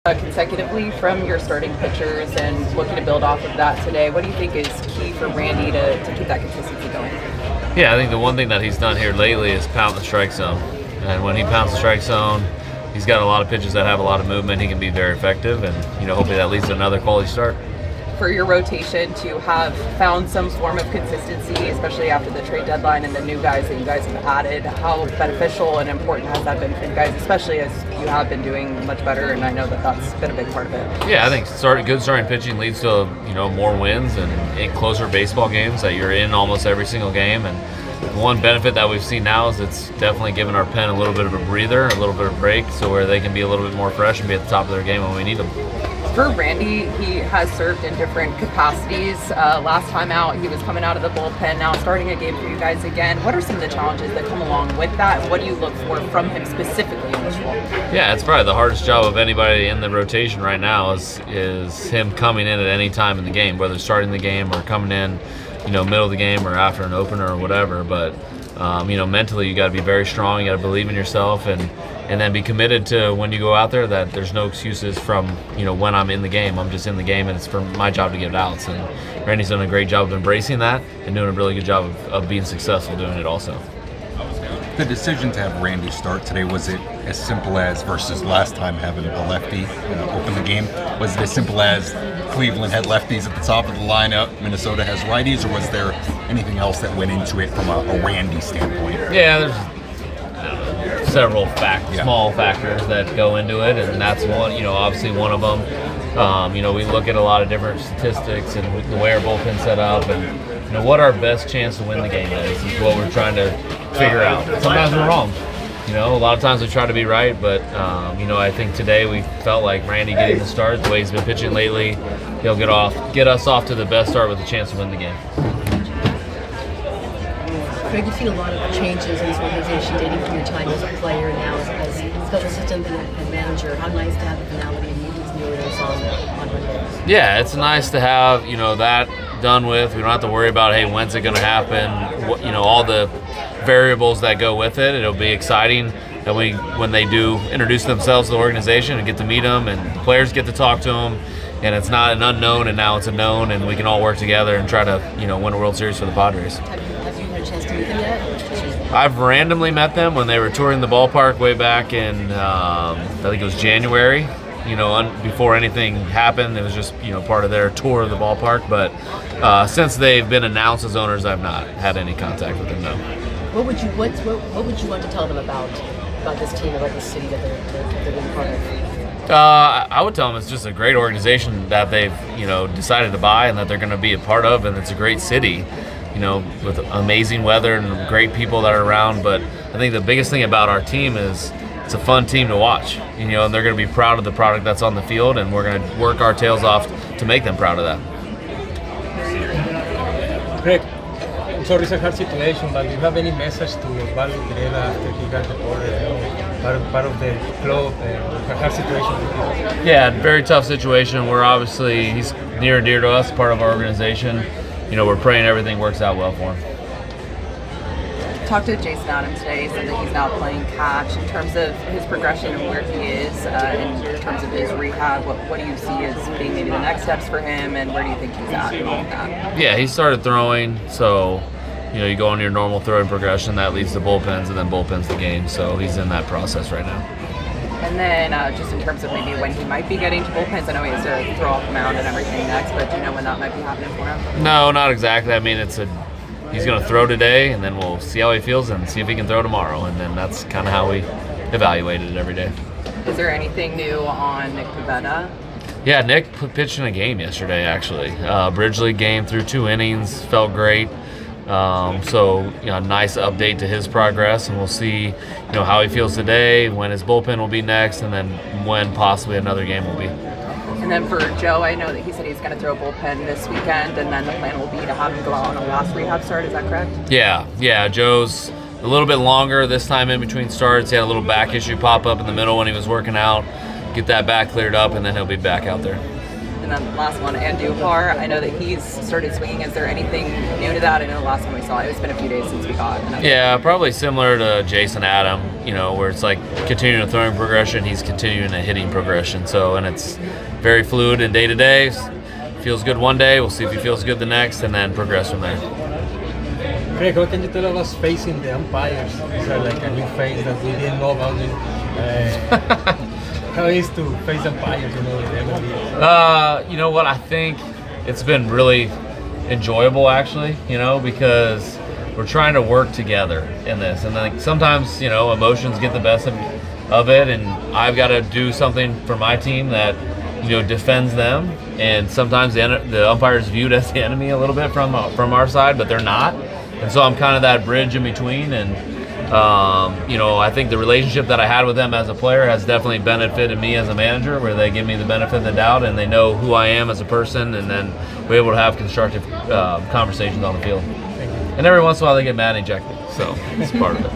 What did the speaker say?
Consecutively from your starting pitchers and looking to build off of that today. What do you think is key for Randy to keep that consistency going? Yeah, I think the one thing that he's done here lately is pound the strike zone. And when he pounds the strike zone, he's got a lot of pitches that have a lot of movement. He can be very effective, and hopefully that leads to another quality start. For your rotation to have found some form of consistency, especially after the trade deadline and the new guys that you guys have added, how beneficial and important has that been for you guys, especially as you have been doing much better, and I know that that's been a big part of it. Yeah, I think good starting pitching leads to more wins and in closer baseball games that you're in almost every single game. And one benefit that we've seen now is it's definitely given our pen a little bit of a breather, a little bit of a break, so where they can be a little bit more fresh and be at the top of their game when we need them. For Randy, he has served in different capacities. Last time out, he was coming out of the bullpen, now starting a game for you guys again. What are some of the challenges that come along with that? What do you look for from him specifically in this role? Yeah, it's probably the hardest job of anybody in the rotation right now is him coming in at any time in the game, whether starting the game or coming in, middle of the game or after an opener or whatever. But mentally you got to be very strong. You got to believe in yourself and then be committed to when you go out there that there's no excuses from when I'm in the game. I'm just in the game, and it's for my job to get outs. And Randy's done a great job of embracing that and doing a really good job of being successful doing it also. The decision to have Randy start today, was it as simple as, versus last time having a lefty open the game, was it as simple as Cleveland had lefties at the top of the lineup, Minnesota has righties, or was there anything else that went into it from a Randy standpoint? Yeah, there's several small factors that go into it, and that's one, obviously one of them. We look at a lot of different statistics and the way our bullpen's set up, and what our best chance to win the game is what we're trying to figure out. Sometimes we're wrong. A lot of times we try to be right, but I think today we felt like Randy getting the start, the way he's been pitching lately, he'll get us off to the best start with a chance to win the game. Greg, you've seen a lot of changes in this organization dating from your time as a player and now as special assistant and manager. How nice to have the finality and meet these new leaders on Monday. Yeah, it's nice to have that done with. We don't have to worry about, hey, when's it going to happen? All the variables that go with it. It'll be exciting that when they do introduce themselves to the organization and get to meet them, and the players get to talk to them, and it's not an unknown and now it's a known, and we can all work together and try to win a World Series for the Padres. Have you had a chance to meet them yet? I've randomly met them when they were touring the ballpark way back in I think it was January. Before anything happened, it was just part of their tour of the ballpark. But since they've been announced as owners, I've not had any contact with them. No. What would you want to tell them about this team, about this city that they're being part of? I would tell them it's just a great organization that they've decided to buy and that they're going to be a part of, and it's a great city, with amazing weather and great people that are around. But I think the biggest thing about our team is it's a fun team to watch, and they're going to be proud of the product that's on the field, and we're going to work our tails off to make them proud of that. Greg, I'm sorry it's a hard situation, but do you have any message to Osvaldo Pivetta after he got deported, part of the club, a hard situation? Yeah, very tough situation. He's near and dear to us, part of our organization. We're praying everything works out well for him. Talked to Jason Adams today. He said that he's now playing catch. In terms of his progression and where he is, in terms of his rehab, what do you see as being maybe the next steps for him, and where do you think he's at with that? Yeah, he started throwing, so you go on your normal throwing progression that leads to bullpens, and then bullpens the game. So he's in that process right now. And then just in terms of maybe when he might be getting to bullpens, I know he has to throw off the mound and everything next, but do you know when that might be happening for him? No, not exactly. I mean, he's going to throw today, and then we'll see how he feels and see if he can throw tomorrow. And then that's kind of how we evaluate it every day. Is there anything new on Nick Pivetta? Yeah, Nick pitched in a game yesterday, actually. Bridge League game, through 2 innings, felt great. So, nice update to his progress, and we'll see, how he feels today, when his bullpen will be next, and then when possibly another game will be. And then for Joe, I know that he said he's going to throw a bullpen this weekend, and then the plan will be to have him go out on a last rehab start. Is that correct? Yeah. Joe's a little bit longer this time in between starts. He had a little back issue pop up in the middle when he was working out. Get that back cleared up, and then he'll be back out there. And and then last one, Andujar. I know that he's started swinging. Is there anything new to that? I know the last time we saw it, it's been a few days since we got it. Yeah, probably similar to Jason Adam, where it's like continuing a throwing progression, he's continuing a hitting progression. So, and it's very fluid and day to day. Feels good one day, we'll see if he feels good the next, and then progress from there. Craig, what can you tell us facing the umpires? Is that like a new face that we didn't know about? How is to face umpires, You know what, I think it's been really enjoyable actually, because we're trying to work together in this. And like sometimes, emotions get the best of it, and I've got to do something for my team that defends them, and sometimes the umpire is viewed as the enemy a little bit from our side, but they're not. And so I'm kind of that bridge in between, and I think the relationship that I had with them as a player has definitely benefited me as a manager, where they give me the benefit of the doubt and they know who I am as a person, and then we're able to have constructive conversations on the field. And every once in a while they get mad and eject me, so it's part of it.